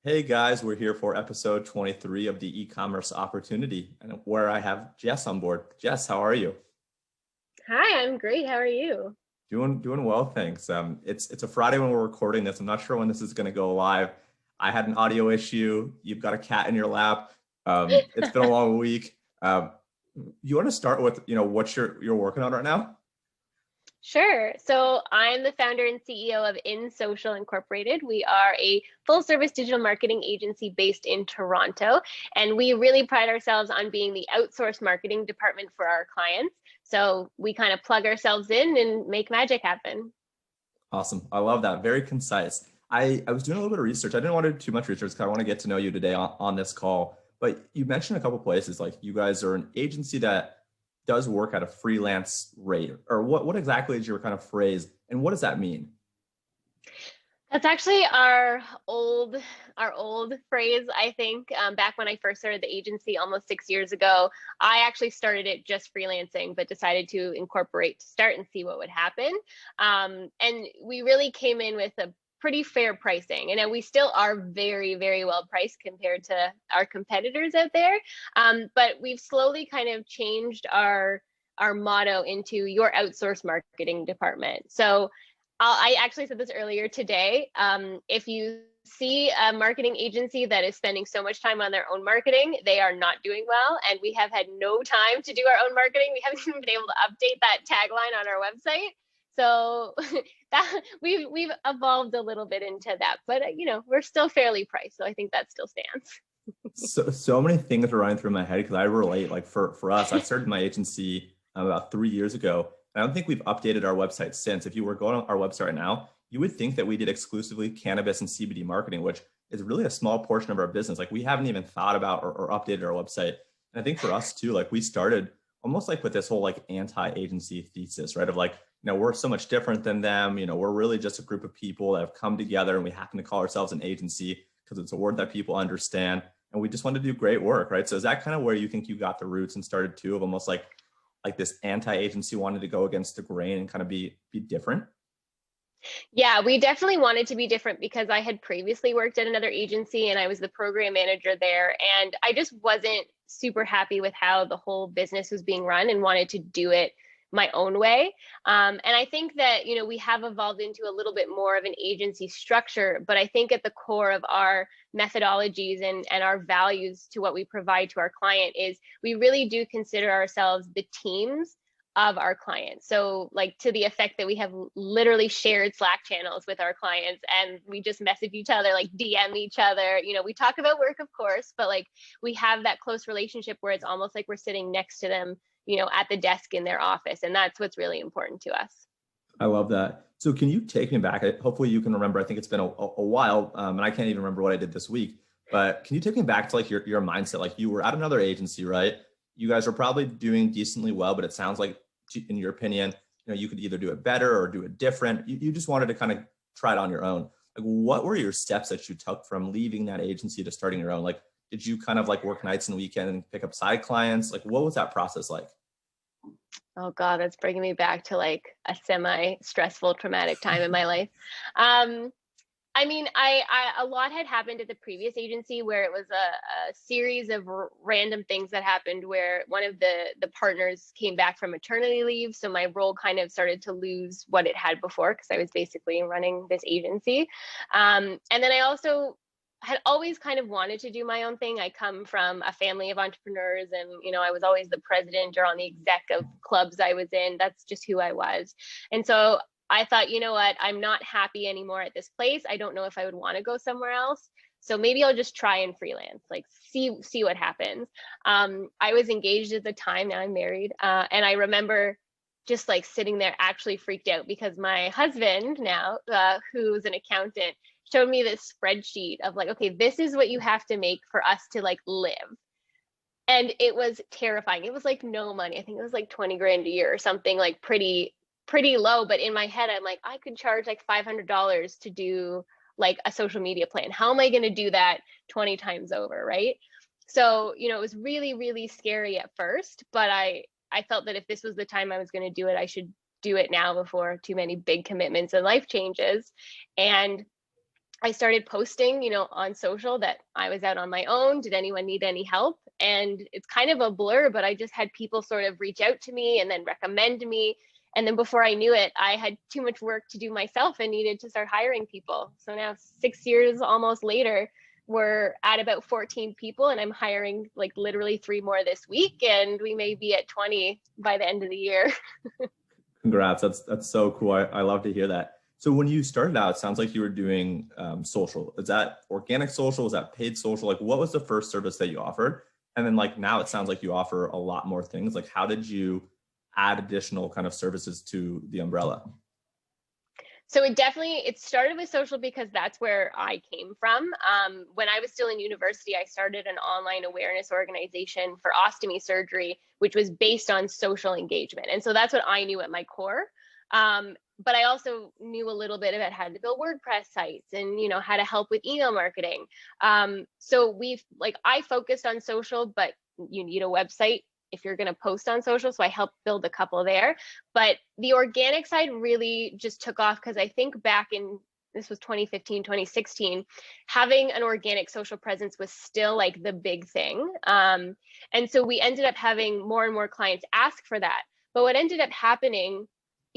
Hey guys, we're here for episode 23 of the e-commerce opportunity, and where I have Jess on board. Jess, how are you? Hi, I'm great. How are you? Doing well, thanks. It's a Friday when we're recording this. I'm not sure when this is going to go live. I had an audio issue. You've got a cat in your lap. It's been a long week. You want to start with what you're working on right now? Sure. So I'm the founder and CEO of inSocial Incorporated. We are a full service digital marketing agency based in Toronto, and we really pride ourselves on being the outsourced marketing department for our clients. So we kind of plug ourselves in and make magic happen. Awesome. I love that. Very concise. I was doing a little bit of research. I didn't want to do too much research because I want to get to know you today on this call. But you mentioned a couple places like you guys are an agency that does work at a freelance rate. Or what exactly is your kind of phrase and what does that mean? That's actually our old phrase, I think. Back when I first started the agency almost 6 years ago, I actually started it just freelancing, but decided to incorporate to start and see what would happen. And we really came in with a pretty fair pricing, and we still are very, very well priced compared to our competitors out there. But we've slowly kind of changed our motto into your outsourced marketing department. So I actually said this earlier today. If you see a marketing agency that is spending so much time on their own marketing, they are not doing well. And we have had no time to do our own marketing. We haven't even been able to update that tagline on our website. So that we've evolved a little bit into that, but we're still fairly priced. So I think that still stands. So many things are running through my head because I relate. Like for us, I started my agency about 3 years ago. I don't think we've updated our website since. If you were going on our website right now, you would think that we did exclusively cannabis and CBD marketing, which is really a small portion of our business. Like we haven't even thought about or updated our website. And I think for us too, like we started almost like with this whole like anti-agency thesis, right? Of like, we're so much different than them. We're really just a group of people that have come together and we happen to call ourselves an agency because it's a word that people understand. And we just want to do great work, right? So is that kind of where you think you got the roots and started too of almost like this anti-agency wanted to go against the grain and kind of be different? Yeah, we definitely wanted to be different because I had previously worked at another agency and I was the program manager there. And I just wasn't super happy with how the whole business was being run and wanted to do it my own way. And I think that, we have evolved into a little bit more of an agency structure, but I think at the core of our methodologies and our values to what we provide to our client is we really do consider ourselves the teams of our clients. So like to the effect that we have literally shared Slack channels with our clients and we just message each other, like DM each other. We talk about work, of course, but like we have that close relationship where it's almost like we're sitting next to them, at the desk in their office. And that's what's really important to us. I love that. So can you take me back? Hopefully you can remember. I think it's been a while, and I can't even remember what I did this week. But can you take me back to like your mindset? Like you were at another agency, right? You guys are probably doing decently well, but it sounds like, in your opinion, you could either do it better or do it different. You just wanted to kind of try it on your own. Like, what were your steps that you took from leaving that agency to starting your own? Like, did you kind of like work nights and weekends and pick up side clients? Like, what was that process like? Oh God, that's bringing me back to like a semi-stressful, traumatic time in my life. Um, I mean, a lot had happened at the previous agency where it was a series of random things that happened where one of the partners came back from maternity leave. So my role kind of started to lose what it had before because I was basically running this agency. And then I also had always kind of wanted to do my own thing. I come from a family of entrepreneurs and, I was always the president or on the exec of clubs I was in. That's just who I was. And so I thought, you know what, I'm not happy anymore at this place. I don't know if I would want to go somewhere else. So maybe I'll just try and freelance, like see what happens. I was engaged at the time. Now I'm married. And I remember just like sitting there actually freaked out because my husband now, who's an accountant, showed me this spreadsheet of like, okay, this is what you have to make for us to like live. And it was terrifying. It was like no money. I think it was like 20 grand a year or something, like pretty low. But in my head, I'm like, I could charge like $500 to do like a social media plan. How am I going to do that 20 times over? Right. So, it was really, really scary at first, but I felt that if this was the time I was going to do it, I should do it now before too many big commitments and life changes. And I started posting, on social that I was out on my own. Did anyone need any help? And it's kind of a blur, but I just had people sort of reach out to me and then recommend me. And then before I knew it, I had too much work to do myself and needed to start hiring people. So now 6 years almost later, we're at about 14 people and I'm hiring like literally 3 more this week. And we may be at 20 by the end of the year. Congrats. That's so cool. I love to hear that. So when you started out, it sounds like you were doing social. Is that organic social? Was that paid social? Like what was the first service that you offered? And then like now it sounds like you offer a lot more things. Like how did you add additional kind of services to the umbrella? So it started with social because that's where I came from. When I was still in university, I started an online awareness organization for ostomy surgery, which was based on social engagement. And so that's what I knew at my core. But I also knew a little bit about how to build WordPress sites and, how to help with email marketing. So I focused on social, but you need a website if you're going to post on social. So I helped build a couple there, but the organic side really just took off because I think back in, this was 2015, 2016, having an organic social presence was still like the big thing. And so we ended up having more and more clients ask for that. But what ended up happening,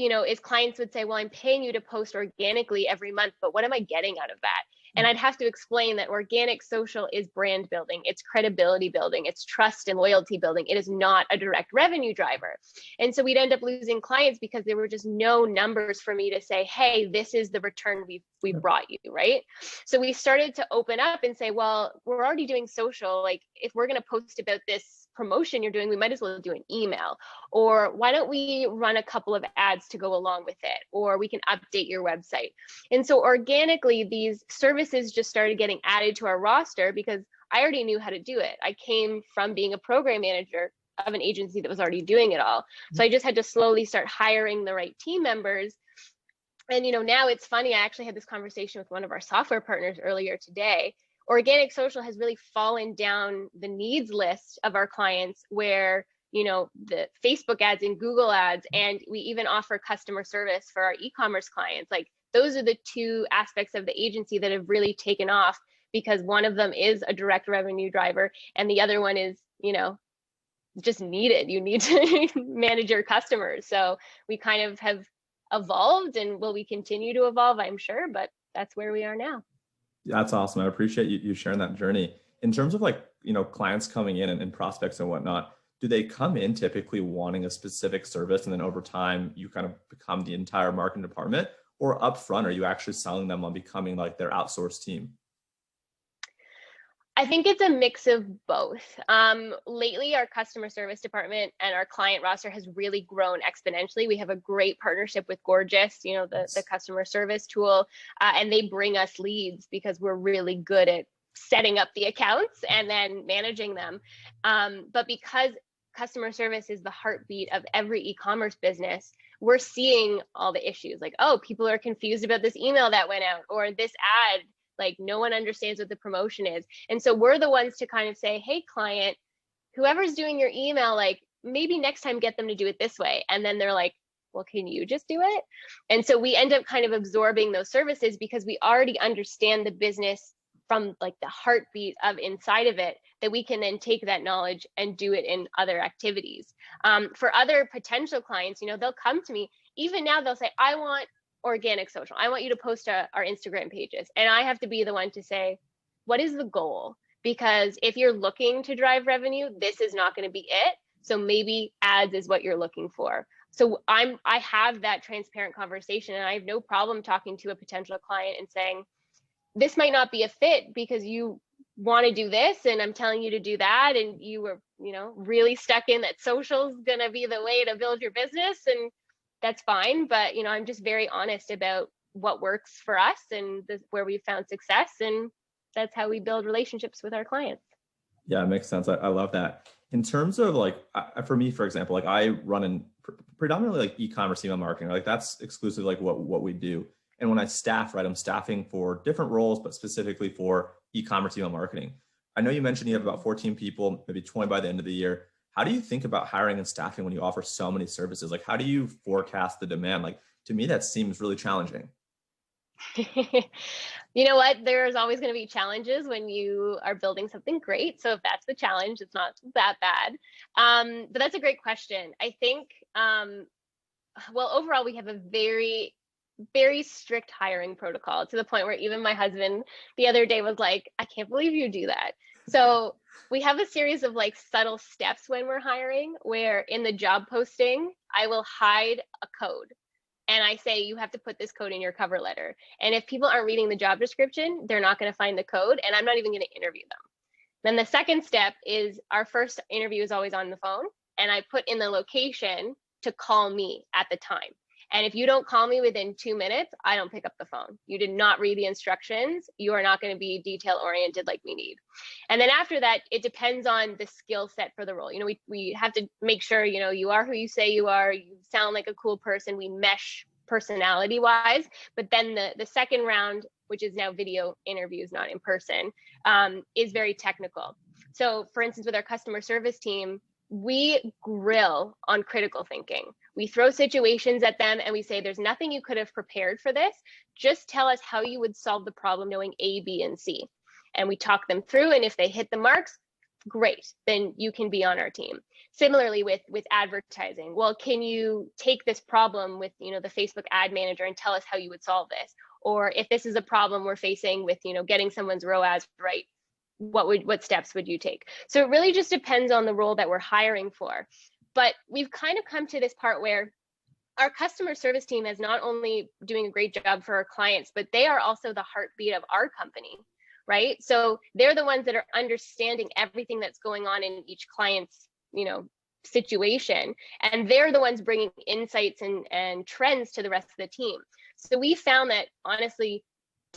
is clients would say, well, I'm paying you to post organically every month, but what am I getting out of that? And I'd have to explain that organic social is brand building, it's credibility building, it's trust and loyalty building. It is not a direct revenue driver. And so we'd end up losing clients because there were just no numbers for me to say, hey, this is the return we brought you, right? So we started to open up and say, well, we're already doing social. Like if we're going to post about this promotion you're doing, we might as well do an email. Or why don't we run a couple of ads to go along with it? Or we can update your website. And so organically, these services just started getting added to our roster because I already knew how to do it. I came from being a program manager of an agency that was already doing it all. So I just had to slowly start hiring the right team members. And now it's funny, I actually had this conversation with one of our software partners earlier today. Organic social has really fallen down the needs list of our clients where, the Facebook ads and Google ads, and we even offer customer service for our e-commerce clients. Like those are the two aspects of the agency that have really taken off because one of them is a direct revenue driver and the other one is, just needed. You need to manage your customers. So we kind of have evolved and will we continue to evolve, I'm sure, but that's where we are now. That's awesome. I appreciate you sharing that journey. In terms of like, clients coming in and prospects and whatnot, do they come in typically wanting a specific service and then over time you kind of become the entire marketing department, or upfront, are you actually selling them on becoming like their outsourced team? I think it's a mix of both. Lately, our customer service department and our client roster has really grown exponentially. We have a great partnership with Gorgeous, the customer service tool, and they bring us leads because we're really good at setting up the accounts and then managing them. But because customer service is the heartbeat of every e-commerce business, we're seeing all the issues like, oh, people are confused about this email that went out or this ad. Like no one understands what the promotion is. And so we're the ones to kind of say, hey, client, whoever's doing your email, like maybe next time get them to do it this way. And then they're like, well, can you just do it? And so we end up kind of absorbing those services because we already understand the business from like the heartbeat of inside of it, that we can then take that knowledge and do it in other activities. For other potential clients, they'll come to me. Even now they'll say, I want organic social. I want you to post our Instagram pages. And I have to be the one to say, what is the goal? Because if you're looking to drive revenue, this is not going to be it. So maybe ads is what you're looking for. So I have that transparent conversation and I have no problem talking to a potential client and saying, this might not be a fit because you want to do this and I'm telling you to do that. And you were, really stuck in that social is going to be the way to build your business. And that's fine. But, I'm just very honest about what works for us and where we've found success. And that's how we build relationships with our clients. Yeah, it makes sense. I love that. In terms of like, for me, for example, like I run in predominantly like e-commerce email marketing, like that's exclusively like what we do. And when I staff, right, I'm staffing for different roles, but specifically for e-commerce email marketing. I know you mentioned you have about 14 people, maybe 20 by the end of the year. How do you think about hiring and staffing when you offer so many services? Like, how do you forecast the demand? Like, to me, that seems really challenging. You know what? There's always going to be challenges when you are building something great. So if that's the challenge, it's not that bad. But that's a great question. I think, well, overall, we have a very, very strict hiring protocol, to the point where even my husband the other day was like, I can't believe you do that. So we have a series of like subtle steps when we're hiring, where in the job posting, I will hide a code. And I say, you have to put this code in your cover letter. And if people aren't reading the job description, they're not going to find the code, and I'm not even going to interview them. Then the second step is, our first interview is always on the phone, and I put in the location to call me at the time. And if you don't call me within 2 minutes, I don't pick up the phone. You did not read the instructions. You are not going to be detail oriented like we need. And then after that, it depends on the skill set for the role. You know, we have to make sure, you know, you are who you say you are. You sound like a cool person. We mesh personality wise. But then the second round, which is now video interviews, not in person, is very technical. So for instance, with our customer service team, we grill on critical thinking. We throw situations at them and we say, there's nothing you could have prepared for this. Just tell us how you would solve the problem knowing A, B, and C. And we talk them through, and if they hit the marks, great, then you can be on our team. Similarly with advertising. Well, can you take this problem with, you know, the Facebook ad manager and tell us how you would solve this? Or if this is a problem we're facing with, you know, getting someone's ROAS right, what steps would you take? So it really just depends on the role that we're hiring for. But we've kind of come to this part where our customer service team is not only doing a great job for our clients, but they are also the heartbeat of our company, right? So they're the ones that are understanding everything that's going on in each client's, you know, situation. And they're the ones bringing insights and trends to the rest of the team. So we found that honestly,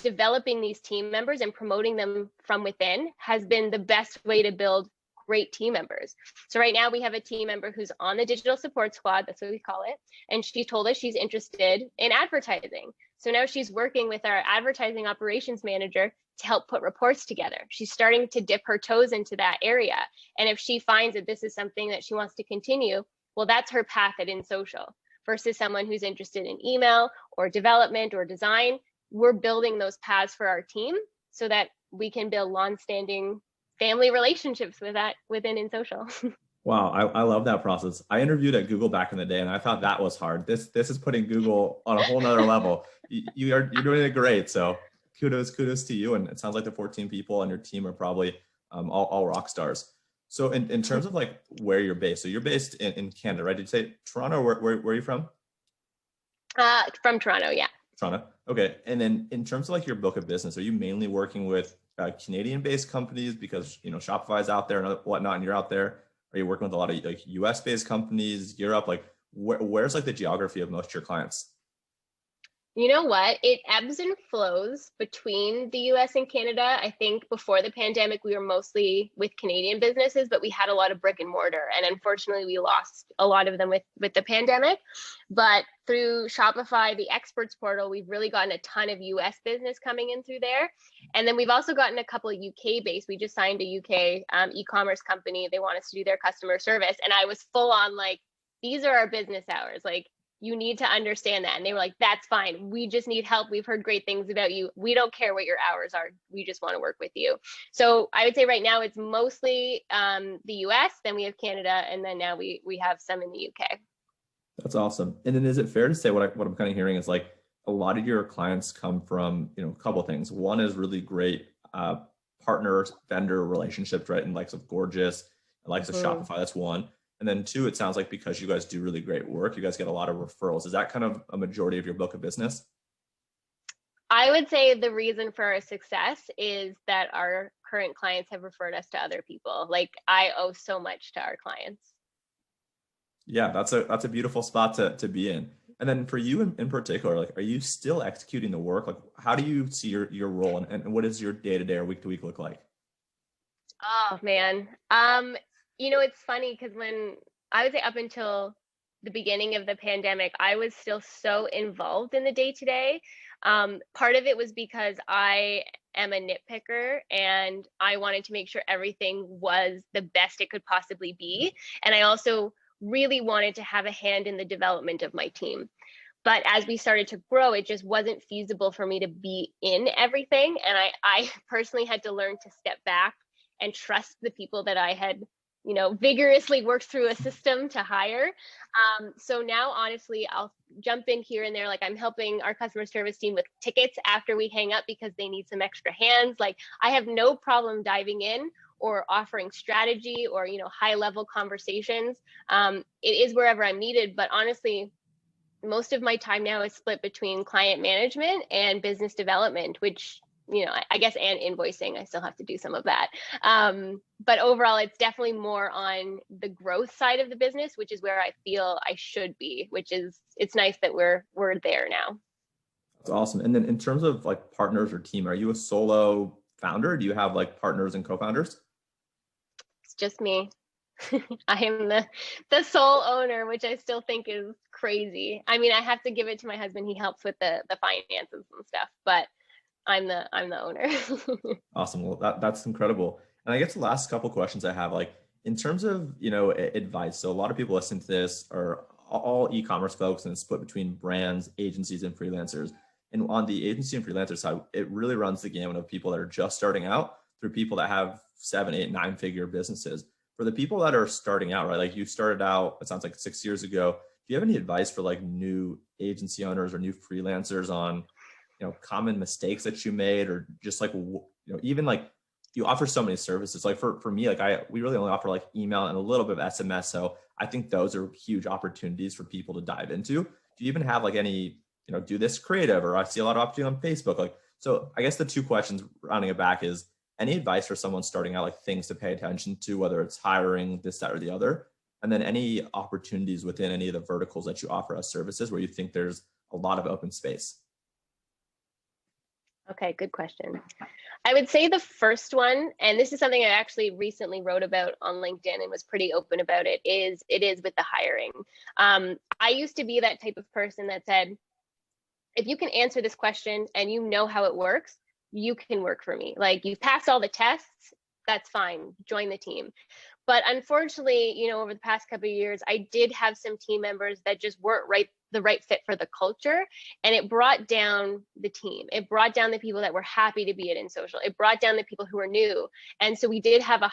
developing these team members and promoting them from within has been the best way to build great team members. So right now we have a team member who's on the digital support squad, that's what we call it, and she told us she's interested in advertising. So now she's working with our advertising operations manager to help put reports together. She's starting to dip her toes into that area. And if she finds that this is something that she wants to continue, well, that's her path at inSocial, versus someone who's interested in email or development or design. We're building those paths for our team so that we can build long-standing family relationships with that within inSocial. Wow, I love that process. I interviewed at Google back in the day, and I thought that was hard. This is putting Google on a whole nother level. You're doing it great. So kudos to you. And it sounds like the 14 people on your team are probably all rock stars. So in terms of like where you're based, so you're based in Canada, right? Did you say Toronto? Where are you from? From Toronto, yeah. Toronto. Okay. And then in terms of like your book of business, are you mainly working with Canadian-based companies because, you know, Shopify's out there and whatnot, and you're out there? Are you working with a lot of like US-based companies, Europe? Like where's like the geography of most of your clients? You know what? It ebbs and flows between the US and Canada. I think before the pandemic, we were mostly with Canadian businesses, but we had a lot of brick and mortar. And unfortunately, we lost a lot of them with the pandemic. But through Shopify, the experts portal, we've really gotten a ton of US business coming in through there. And then we've also gotten a couple of UK based. We just signed a UK e-commerce company. They want us to do their customer service. And I was full on like, these are our business hours. Like, you need to understand that. And they were like, that's fine. We just need help. We've heard great things about you. We don't care what your hours are. We just want to work with you. So I would say right now it's mostly the US, then we have Canada, and then now we have some in the UK. That's awesome. And then is it fair to say what I'm kind of hearing is like a lot of your clients come from, you know, a couple of things. One is really great partner vendor relationships, right? And likes of Gorgeous, likes of Shopify, that's one. And then two, it sounds like because you guys do really great work, you guys get a lot of referrals. Is that kind of a majority of your book of business? I would say the reason for our success is that our current clients have referred us to other people. Like, I owe so much to our clients. Yeah, that's a beautiful spot to be in. And then for you in particular, like, are you still executing the work? Like, how do you see your role, and what does your day-to-day or week-to-week look like? Oh man. You know, it's funny because when I would say up until the beginning of the pandemic, I was still so involved in the day-to-day. Part of it was because I am a nitpicker and I wanted to make sure everything was the best it could possibly be. And I also really wanted to have a hand in the development of my team. But as we started to grow, it just wasn't feasible for me to be in everything. And I personally had to learn to step back and trust the people that I had, vigorously worked through a system to hire. So now, honestly, I'll jump in here and there. Like, I'm helping our customer service team with tickets after we hang up because they need some extra hands. Like, I have no problem diving in or offering strategy or, high level conversations. It is wherever I'm needed, but honestly, most of my time now is split between client management and business development, which, I guess, and invoicing. I still have to do some of that. But overall, it's definitely more on the growth side of the business, which is where I feel I should be, it's nice that we're there now. That's awesome. And then in terms of like partners or team, are you a solo founder? Do you have like partners and co-founders? It's just me. I am the sole owner, which I still think is crazy. I mean, I have to give it to my husband. He helps with the finances and stuff, but I'm the owner. Awesome. Well, that's incredible. And I guess the last couple questions I have, like in terms of, advice. So a lot of people listen to this are all e-commerce folks, and it's split between brands, agencies, and freelancers. And on the agency and freelancer side, it really runs the gamut of people that are just starting out through people that have 7, 8, 9-figure businesses. For the people that are starting out, right? Like you started out, it sounds like 6 years ago. Do you have any advice for like new agency owners or new freelancers on, common mistakes that you made, or just like, even like you offer so many services. Like for me, like we really only offer like email and a little bit of SMS. So I think those are huge opportunities for people to dive into. Do you even have like any, do this creative, or I see a lot of opportunity on Facebook. Like, so I guess the two questions rounding it back is, any advice for someone starting out, like things to pay attention to, whether it's hiring, this, that, or the other? And then any opportunities within any of the verticals that you offer as services where you think there's a lot of open space? Okay, good question. I would say the first one, and this is something I actually recently wrote about on LinkedIn and was pretty open about it is with the hiring. I used to be that type of person that said, if you can answer this question and you know how it works, you can work for me. Like, you've passed all the tests, that's fine, join the team. But unfortunately, over the past couple of years, I did have some team members that just weren't the right fit for the culture. And it brought down the team. It brought down the people that were happy to be at inSocial. It brought down the people who were new. And so we did have a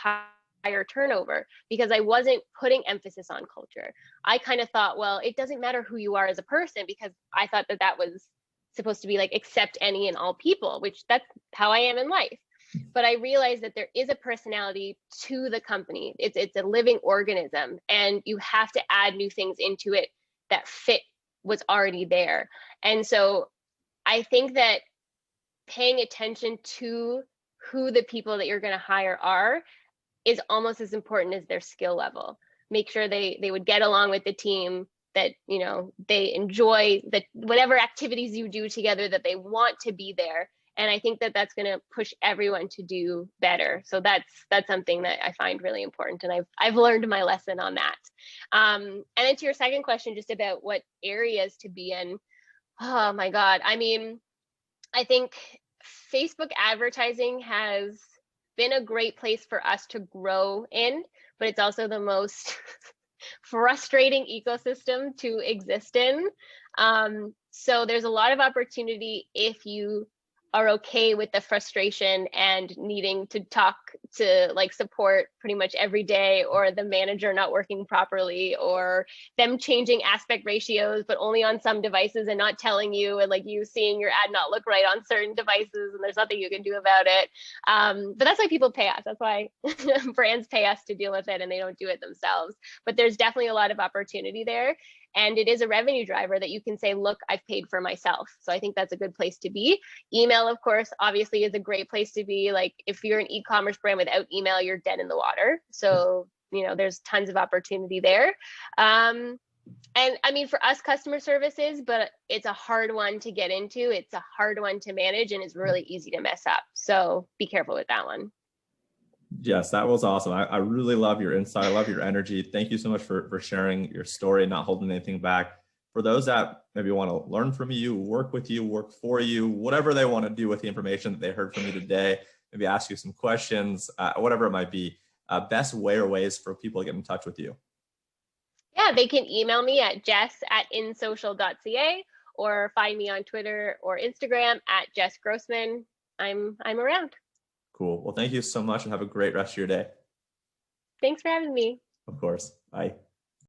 higher turnover because I wasn't putting emphasis on culture. I kind of thought, well, it doesn't matter who you are as a person, because I thought that was supposed to be like accept any and all people, which that's how I am in life. But I realized that there is a personality to the company. It's a living organism, and you have to add new things into it that fit what's already there. And so I think that paying attention to who the people that you're going to hire are is almost as important as their skill level. Make sure they would get along with the team, that they enjoy that whatever activities you do together, that they want to be there. And I think that that's going to push everyone to do better. So that's something that I find really important, and I've learned my lesson on that. And then to your second question, just about what areas to be in. Oh my God. I mean, I think Facebook advertising has been a great place for us to grow in, but it's also the most frustrating ecosystem to exist in. So there's a lot of opportunity if you are okay with the frustration and needing to talk to like support pretty much every day, or the manager not working properly, or them changing aspect ratios but only on some devices and not telling you, and like you seeing your ad not look right on certain devices and there's nothing you can do about it. But that's why people pay us. That's why brands pay us to deal with it, and they don't do it themselves. But there's definitely a lot of opportunity there. And it is a revenue driver that you can say, look, I've paid for myself. So I think that's a good place to be. Email, of course, obviously is a great place to be. Like, if you're an e-commerce brand without email, you're dead in the water. So, there's tons of opportunity there. And I mean, for us, customer services, but it's a hard one to get into. It's a hard one to manage, and it's really easy to mess up. So be careful with that one. Yes, that was awesome. I really love your insight. I love your energy. Thank you so much for sharing your story and not holding anything back. For those that maybe want to learn from you, work with you, work for you, whatever they want to do with the information that they heard from you today, maybe ask you some questions, whatever it might be, best way or ways for people to get in touch with you. Yeah, they can email me at jess@insocial.ca, or find me on Twitter or Instagram at Jess Grossman. I'm around. Cool. Well, thank you so much and have a great rest of your day. Thanks for having me. Of course. Bye.